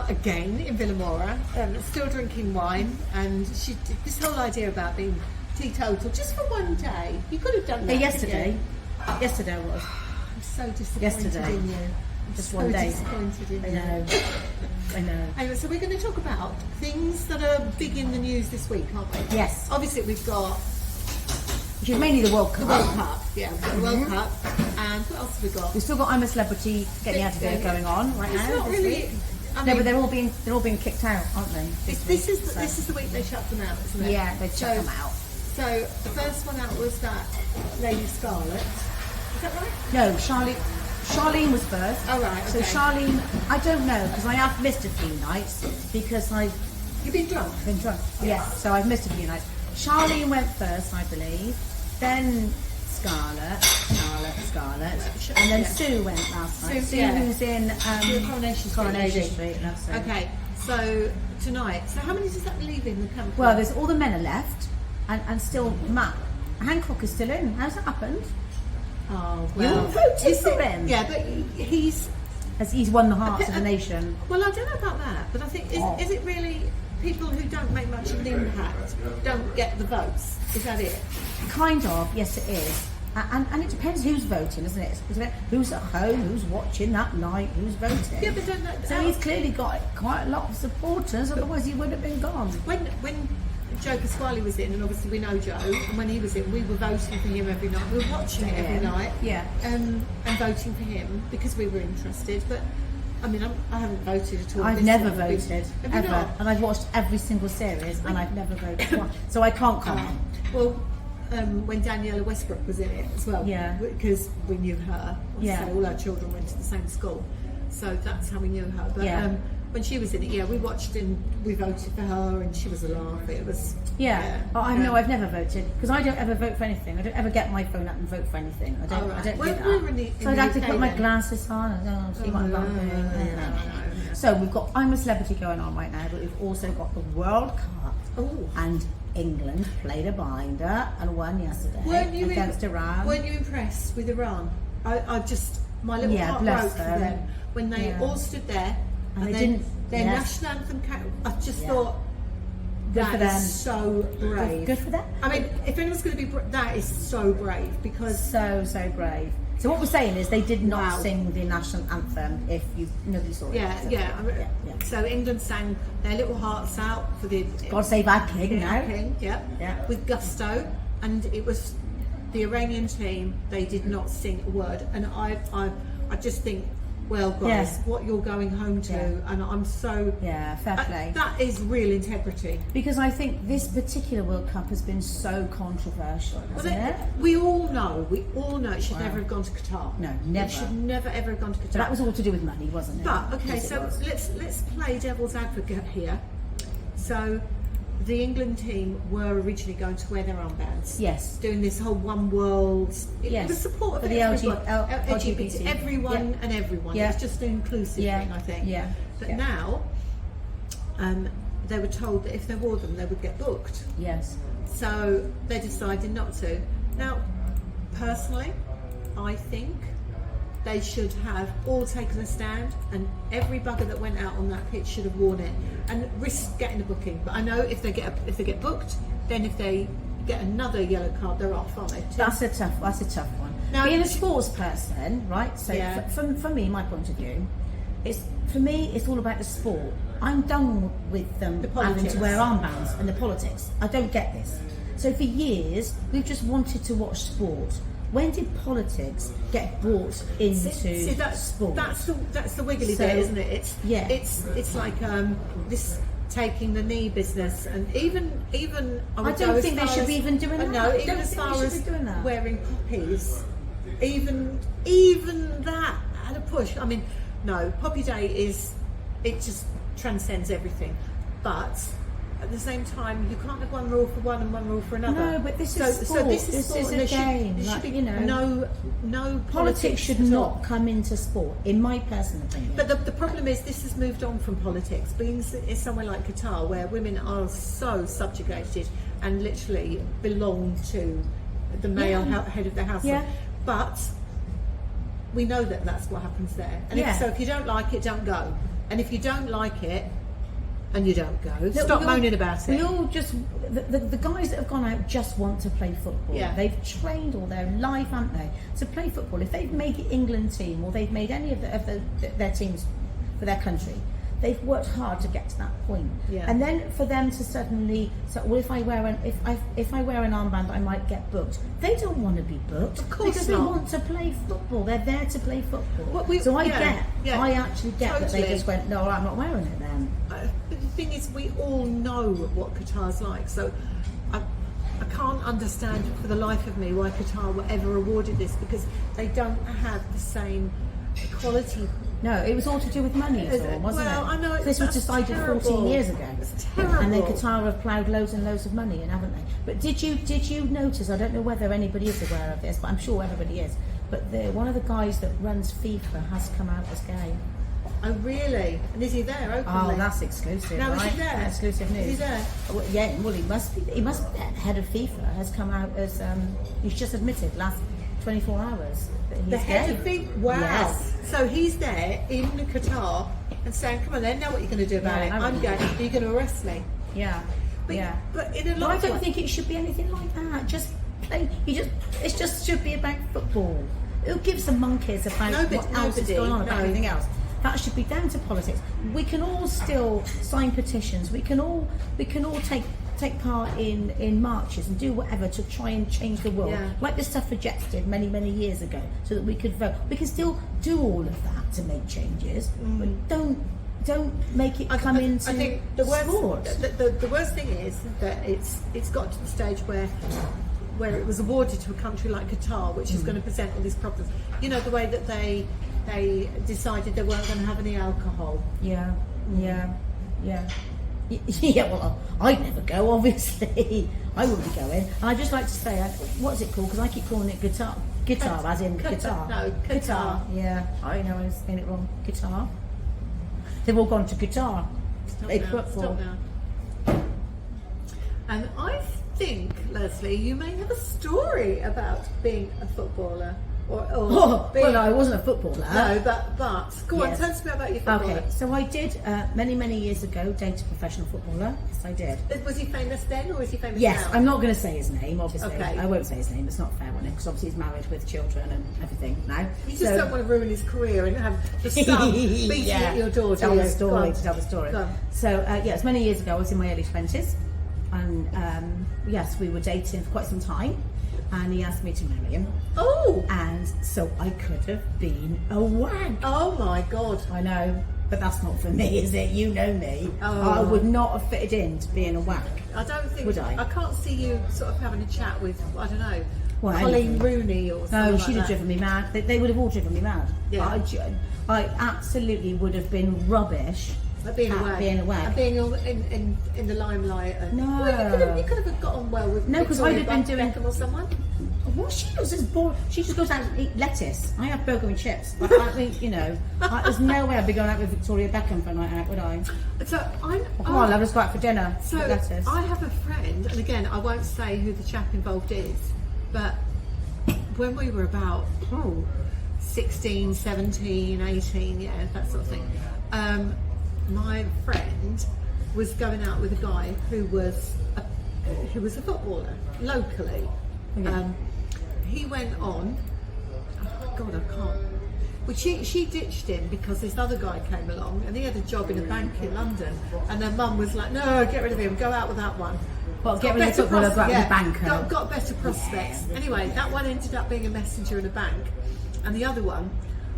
out again in Villamora, still drinking wine, and she did this whole idea about being teetotal just for one day. You could have done that. Yesterday I was. I'm so disappointed in you. Just so one day. Disappointed in you. I know. Anyway, so we're going to talk about things that are big in the news this week, aren't we? Yes. Obviously, we've got Which is mainly the World Cup. the World Cup. Yeah, we've got the World Cup. And what else have we got? We've still got I'm a Celebrity getting out of there going on right It's now. not this really. week. I No, mean, but they're all being kicked out, aren't they? this is the week they shut them out, isn't it? Yeah, they shut them out. So the first one out was that Lady Scarlet. Is that right? No, Charlene was first. Oh right. So Okay. Charlene, I don't know because I have missed a few nights because I've You've been drunk. been drunk. Yes, so I've missed a few nights. Charlene went first, I believe. Then Scarlett, and then Sue went last night. Sue, Sue, yeah. who's in Coronation Street. Street. That's it. Okay. So tonight. So how many does that leave in the camp? Well, there's all the men are left, and still Matt Hancock is still in. How's that happened? Oh You well. voted for him. Yeah, but he's. As he's won the hearts of the nation. Well, I don't know about that, but I think is it really people who don't make much of an impact don't get the votes? Is that it? Kind of, yes it is. And it depends who's voting, isn't it? It's about who's at home, who's watching that night, who's voting. Yeah, but then So he's clearly got quite a lot of supporters, otherwise he would have been gone. When Joe Pasquale was in, and obviously we know Joe, and when he was in, we were voting for him every night. We were watching it every night, and voting for him because we were interested. But I mean, I haven't voted at all. I've never voted, Have you ever. not? And I've watched every single series, and I've never voted once. So I can't comment. Well, when Daniela Westbrook was in it as well, because we knew her. Yeah. So all our children went to the same school, so that's how we knew her. But when she was in it, we watched and we voted for her, and she was a laugh. It was Oh, I've never voted because I don't ever vote for anything. I don't ever get my phone up and vote for anything. I don't. Right. I don't Well, do that. we were in So I'd have to UK put my then. glasses on and see what I'm doing. So we've got I'm a Celebrity going on right now, but we've also got the World Cup. Oh. And England played a binder and won yesterday against Iran. Weren't you impressed with Iran? I just my little heart bless broke for them when they all stood there and they then didn't. their national anthem. I just thought that for them. is so brave. Good for them. I mean, if anyone's going to be, that is so brave because So brave. So what we're saying is they did not sing the national anthem. If nobody saw it. So England sang their little hearts out for the God save our king now. With gusto, and it was the Iranian team. They did not sing a word, and I just think, well, guys, what you're going home to, and I'm so fair play. That is real integrity. Because I think this particular World Cup has been so controversial, hasn't it? We all know it should never have gone to Qatar. No, never. It should never ever have gone to Qatar. But that was all to do with money, wasn't it? But okay, Yes, so let's play devil's advocate here. So the England team were originally going to wear their armbands. Yes. Doing this whole one world. It was support for of the LGBT, everyone and everyone. Yeah. It was just an inclusive thing, I think. Yeah. But now, they were told that if they wore them, they would get booked. Yes. So they decided not to. Now, personally, I think they should have all taken a stand, and every bugger that went out on that pitch should have worn it and risked getting a booking. But I know if they get booked, then if they get another yellow card, they're off, aren't they? That's a tough one. Now, being a sports person, right? So for me, my point of view, it's all about the sport. I'm done with them having to wear armbands and the politics. I don't get this. So for years, we've just wanted to watch sport. When did politics get brought into sport? That's the wiggly bit, isn't it? It's like this taking the knee business, and even I don't think they should be even doing that. No, even as far as wearing poppies, even that had a push. I mean, no, Poppy Day it just transcends everything, but at the same time, you can't have one rule for one and one rule for another. No, but this is sport. So this is sport, a game. There should be no politics should not come into sport, in my personal opinion. But the problem is, this has moved on from politics. Being somewhere like Qatar, where women are so subjugated and literally belong to the male head of the household. Yeah. But we know that that's what happens there. And if you don't like it, don't go. And if you don't like it, and you don't go, No, stop moaning about it. We all just the guys that have gone out just want to play football. Yeah. They've trained all their life, haven't they, to play football. If they've made the England team or they've made any of their teams for their country, they've worked hard to get to that point. Yeah. And then for them to suddenly say, well, if I wear an armband, I might get booked. They don't want to be booked because they want to play football. They're there to play football. I actually get that they just went, no, I'm not wearing it then. But the thing is, we all know what Qatar's like, so I can't understand for the life of me why Qatar were ever awarded this, because they don't have the same equality. No, it was all to do with money, wasn't it? Well, I know this was decided 14 years ago. It's terrible. And then Qatar have ploughed loads and loads of money in, haven't they? But did you notice? I don't know whether anybody is aware of this, but I'm sure everybody is. But one of the guys that runs FIFA has come out as gay. Oh, really? And is he there openly? Oh, that's exclusive. Now, right? is he there? Exclusive news. Is he there? Well, yeah, well, he must be. He must be. Head of FIFA has come out as he's just admitted last 24 hours that he's the head gay. of FIFA. Wow. Yes. So he's there in Qatar and saying, "Come on, then, know what you're going to do about it. I'm going. You're going to arrest me." Yeah. But, yeah. But in a lot I don't think it should be anything like that. Just play. It just should be about football. Who gives the monkeys about what else is going on about everything else? That should be down to politics. We can all still sign petitions. We can all take part in marches and do whatever to try and change the world, like the suffragettes did many years ago, so that we could vote. We can still do all of that to make changes, but don't make it come into I think the worst, sport. The worst thing is that it's got to the stage where it was awarded to a country like Qatar, which is going to present all these problems. You know, the way that they decided they weren't going to have any alcohol. Yeah. Well, I'd never go, obviously. I wouldn't be going. And I'd just like to say, what's it called? Because I keep calling it guitar, as in guitar. No, Qatar. Yeah, I know I was saying it wrong. Guitar. They've all gone to Qatar. Stop now. And I think, Leslie, you may have a story about being a footballer. Well, no, I wasn't a footballer. No, but go on, tell us about your footballer. Okay, so I did many years ago date a professional footballer. Yes, I did. Was he famous then, or is he famous now? Yes, I'm not going to say his name, obviously. Okay. I won't say his name. It's not fair on him because obviously he's married with children and everything now. You just don't want to ruin his career and have the son beating at your door. Tell the story. So yes, many years ago I was in my early 20s, and yes, we were dating for quite some time. And he asked me to marry him. Oh! And so I could have been a wag. Oh my God. I know, but that's not for me, is it? You know me. Oh. I would not have fitted into being a wag. I don't think... Would I? I can't see you sort of having a chat with, I don't know, Well, Colleen Rooney or something No, like she'd have that. driven me mad. They would have all driven me mad. Yeah. I absolutely would have been rubbish Being a wag. And being in the limelight. And, No. Well, you could have got on well with because I'd have been doing... Beckham or someone. What she does is bored. She just goes out and eat lettuce. I have burger and chips. I mean, there's no way I'd be going out with Victoria Beckham for a night out, would I? So I'm. Come on, love, let's go out for dinner. So lettuce. I have a friend, and again, I won't say who the chap involved is, but when we were about 16, 17, 18, yeah, that sort of thing, my friend was going out with a guy who was a footballer locally. Okay. He went on. Oh God, I can't. Well, she ditched him because this other guy came along, and he had a job in a bank in London. And their mum was like, "No, get rid of him. Go out with that one." Well, get rid of the footballer, go out with the banker. Got better prospects. Anyway, that one ended up being a messenger in a bank, and the other one,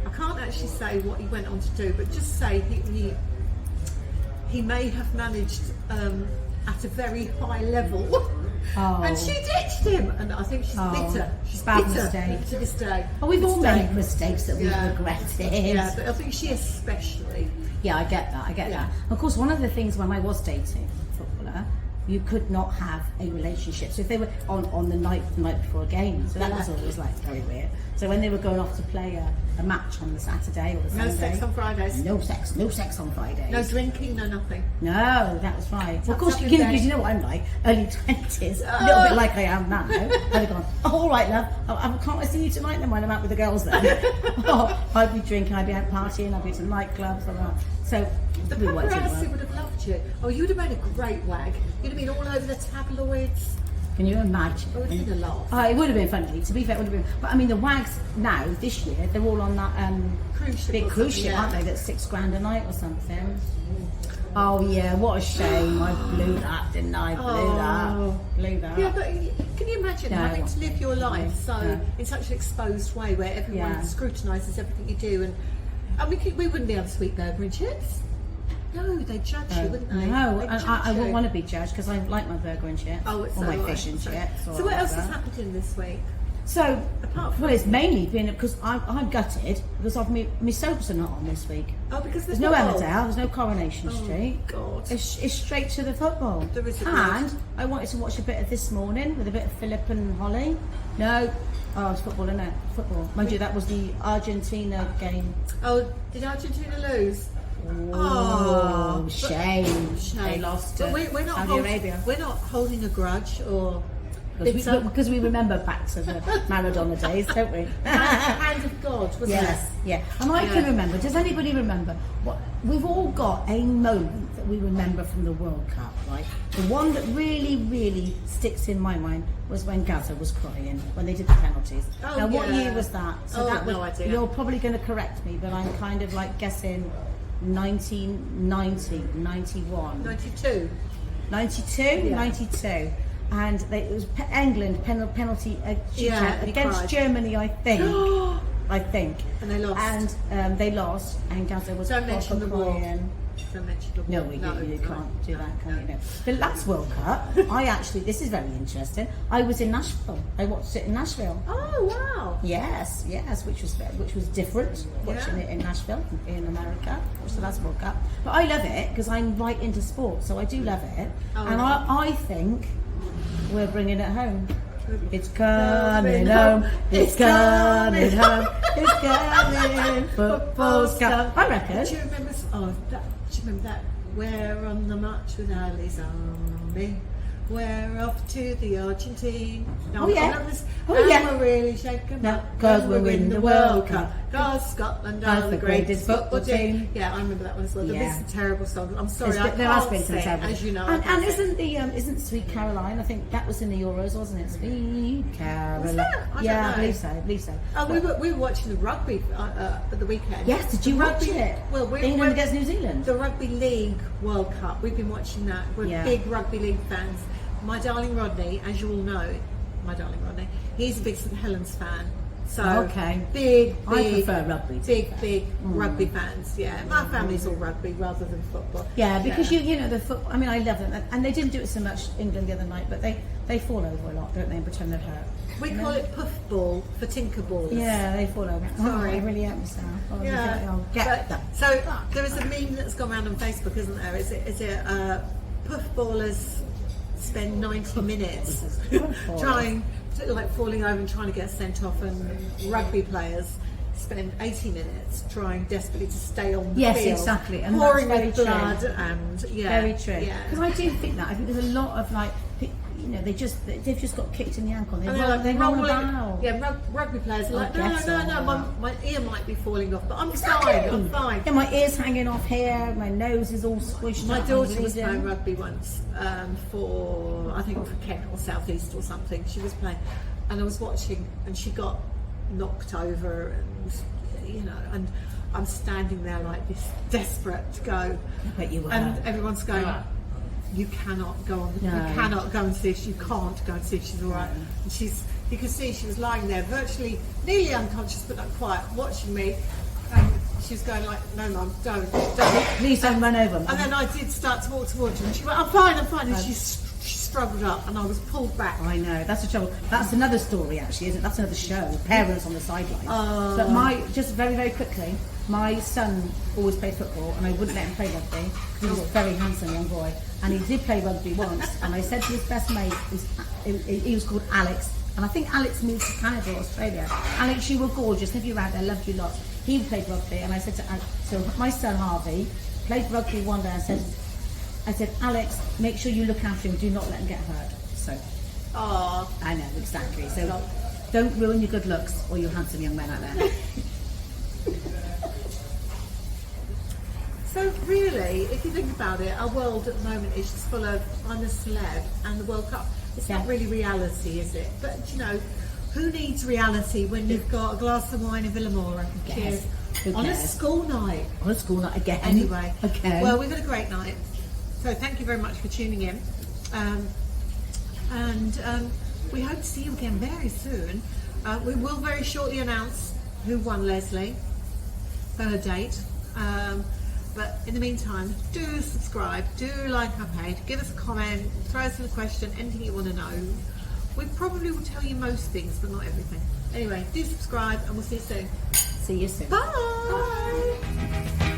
I can't actually say what he went on to do, but just say he may have managed at a very high level. Oh. And she ditched him, and I think she's bitter. She's bad bitter mistake. to this day. Oh, we've all made mistakes that we've regretted. Yeah, but I think she especially. Yeah, I get that. Of course, one of the things when I was dating a footballer, you could not have a relationship. So if they were on the night before a game, so that was always like very weird. So when they were going off to play a match on the Saturday or the Sunday, No sex on Fridays. No sex on Fridays. No drinking, no nothing. No, that was right. Well, of course, you know what I'm like, early 20s, a little bit like I am now. I'd have gone, all right, love, can't I see you tonight then when I'm out with the girls then? I'd be drinking, I'd be out partying, I'd be to nightclubs, So The we worked it paparazzi well. would have loved you. Oh, you'd have made a great wag. You'd have been all over the tabloids. Can you imagine? Oh, it would have been a laugh. Oh, it would have been funny. To be fair, it would have been. But I mean, the wags now this year, they're all on that Cruise ship big or cruise something, ship, yeah. aren't they? That's $6,000 a night or something. Oh yeah, what a shame! I blew that, didn't I? Blew that. Yeah, but can you imagine No. having to live your life in such an exposed way where everyone Yeah. scrutinises everything you do, and we wouldn't be able to speak burger and chips. No, they'd judge you, wouldn't they? No, They'd and judge I wouldn't you. want to be judged because I like my burger and chips. Oh, it's or so my right. fish and chips. So what else has happened in this week? So, Apart from- well, it's mainly been because I'm gutted because my soaps are not on this week. Oh, because There's no Emmerdale, there's no Coronation Street. God. It's straight to the football. There is a and bit. I wanted to watch a bit of This Morning with a bit of Philip and Holly. No. Oh, it's football, isn't it? Football. Mind you, that was the Argentina game. Oh, did Argentina lose? Oh, but- shame. Shame. They lost But to we're not Saudi Arabia. We're not holding a grudge or bitter. Because we remember back to the Maradona days, don't we? Hand of God, wasn't Yes, it? yeah. And I Yeah. can remember, does anybody remember, what we've all got a moment that we remember from the World Cup, right? The one that really, really sticks in my mind was when Gaza was crying, when they did the penalties. Oh, Now, what yeah. year was that? Oh, that was, no idea. You're probably going to correct me, but I'm kind of like guessing 1990, 91. 92. 92? Yeah. 92. And it was England penalty Yeah, and he against cried. Germany, I think. I think. And they lost. And they lost, and Gaza was Don't mention the war. crying. Don't mention the No, war. you can't do that, can you? No. The last World Cup, this is very interesting. I was in Nashville. I watched it in Nashville. Oh, wow. Yes, which was different watching it in Nashville in America. So that's World Cup. But I love it because I'm right into sport, so I do love it. Oh, and yeah. I think we're bringing it home. It's coming home. It's coming home. It's coming. Football's coming. I reckon. Do you remember? Do you remember that? We're on the march with Ali's army. We're off to the Argentine. Oh, yeah. Oh, and yeah. we're really shaking No, up 'cause when we're in the World Cup. Cause Scotland As are the the greatest football football team. team. Yeah, I remember that one as well. Yeah. There is a terrible song. I'm sorry, There has been some sing, terrible. as you know. And, I can't isn't sing. isn't Sweet Caroline? I think that was in the Euros, wasn't it? Sweet Caroline. that? I don't Yeah, know. I believe so. Oh, we were watching the rugby at the weekend. Yes, did you The watch rugby, it? Well, England against New Zealand. The Rugby League World Cup. We've been watching that. We're Yeah. big Rugby League fans. My darling Rodney, as you all know, he's a big St Helens fan. So Okay. big. I prefer rugby, to be Big rugby fans. Yeah, my family's all rugby rather than football. Yeah, because you know the football. I mean, I love them, and they didn't do it so much England the other night, but they fall over a lot, don't they? And pretend they're hurt. We You call know? it puffball for tinkerballs. Yeah, they fall over. Sorry. I really hurt myself. Yeah. I'll get But- that. So there is a meme that's gone around on Facebook, isn't there? Is it puffballers spend 90 minutes Puffballers. trying, like falling over and trying to get sent off, and rugby players spend 80 minutes trying desperately to stay on the Yes, field, exactly, and pouring that's with very blood, true. and yeah, Very true. Yeah. Because I do think that. I think there's a lot of they've just got kicked in the ankle. And they're like They roll rolling- about. Yeah, rugby players are like, I guess so, no, yeah. my ear might be falling off, but I'm Exactly. fine, I'm fine. Yeah, my ear's hanging off here. My nose is all squished. My up, daughter I'm was bleeding. playing rugby once for, I think, for Kent or South East or something. She was playing, and I was watching, and she got knocked over, and and I'm standing there like this, desperate to go. I bet you were. And everyone's going, you cannot go on. No. You cannot go and see if you can't go and see if she's all right. And you can see she was lying there, virtually, nearly unconscious, but not quite, watching me. And she was going like, no, Mum, don't. Please don't run over. And then I did start to walk towards her, and she went, I'm fine. And she struggled up, and I was pulled back. I know, that's the trouble. That's another story, actually, isn't it? That's another show. Parents on the sidelines. Oh. But just very, very quickly, my son always played football, and I wouldn't let him play rugby. He was a very handsome young boy, and he did play rugby once. And I said to his best mate, he was called Alex, and I think Alex moved to Canada or Australia. Alex, you were gorgeous. If you were out there, loved you lots. He played rugby, and I said to Alex, so my son Harvey played rugby one day. I said, Alex, make sure you look after him. Do not let him get hurt. So, I know exactly. So, don't ruin your good looks or your handsome young men out there. So really, if you think about it, our world at the moment is just full of I'm a celeb and the World Cup. It's not really reality, is it? But you know, who needs reality when you've got a glass of wine in Villamora? Cheers. On a school night. On a school night again. Anyway, okay. Well, we've had a great night. So thank you very much for tuning in. We hope to see you again very soon. We will very shortly announce who won Leslie for her date. But in the meantime, do subscribe, do like our page, give us a comment, throw us in a question, anything you want to know. We probably will tell you most things, but not everything. Anyway, do subscribe and we'll see you soon. See you soon. Bye.